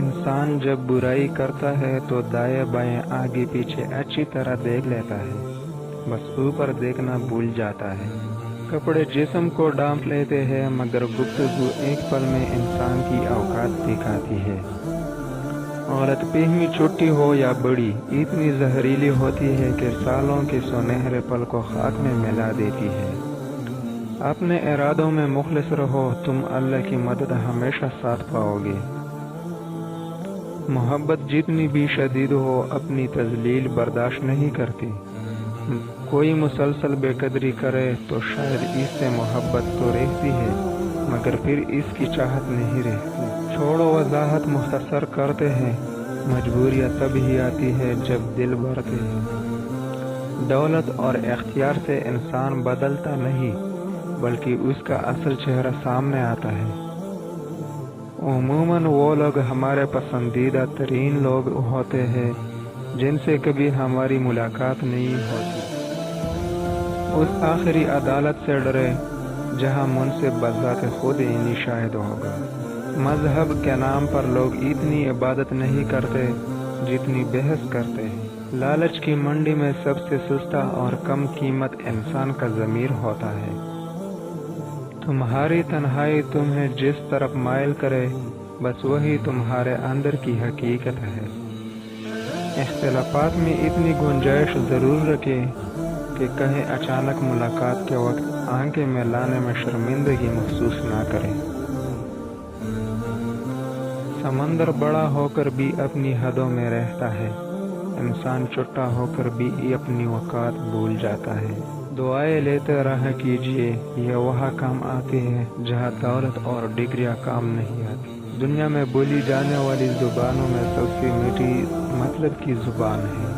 انسان جب برائی کرتا ہے تو دائیں بائیں آگے پیچھے اچھی طرح دیکھ لیتا ہے، بس اوپر دیکھنا بھول جاتا ہے۔ کپڑے جسم کو ڈھانپ لیتے ہیں مگر گفتگو ایک پل میں انسان کی اوقات دکھاتی ہے۔ عورت پہلی چھوٹی ہو یا بڑی، اتنی زہریلی ہوتی ہے کہ سالوں کے سنہرے پل کو خاک میں ملا دیتی ہے۔ اپنے ارادوں میں مخلص رہو، تم اللہ کی مدد ہمیشہ ساتھ پاؤ گے۔ محبت جتنی بھی شدید ہو اپنی تذلیل برداشت نہیں کرتی۔ کوئی مسلسل بے قدری کرے تو شاید اس سے محبت تو رہتی ہے مگر پھر اس کی چاہت نہیں رہتی۔ چھوڑو وضاحت مختصر کرتے ہیں، مجبوریاں تب ہی آتی ہے جب دل بھرتے ہیں۔ دولت اور اختیار سے انسان بدلتا نہیں بلکہ اس کا اصل چہرہ سامنے آتا ہے۔ عموماً وہ لوگ ہمارے پسندیدہ ترین لوگ ہوتے ہیں جن سے کبھی ہماری ملاقات نہیں ہوتی۔ اس آخری عدالت سے ڈرے جہاں منصف بذات خود انہیں شاہد ہوگا۔ مذہب کے نام پر لوگ اتنی عبادت نہیں کرتے جتنی بحث کرتے ہیں۔ لالچ کی منڈی میں سب سے سستا اور کم قیمت انسان کا ضمیر ہوتا ہے۔ تمہاری تنہائی تمہیں جس طرف مائل کرے بس وہی تمہارے اندر کی حقیقت ہے۔ اختلافات میں اتنی گنجائش ضرور رکھیں کہ کہیں اچانک ملاقات کے وقت آنکھیں میں لانے میں شرمندگی محسوس نہ کریں۔ سمندر بڑا ہو کر بھی اپنی حدوں میں رہتا ہے، انسان چھوٹا ہو کر بھی اپنی اوقات بھول جاتا ہے۔ دعائیں لیتے رہا کیجیے، یہ وہاں کام آتی ہے جہاں دولت اور ڈگریاں کام نہیں آتی۔ دنیا میں بولی جانے والی زبانوں میں سب سے میٹھی مطلب کی زبان ہے۔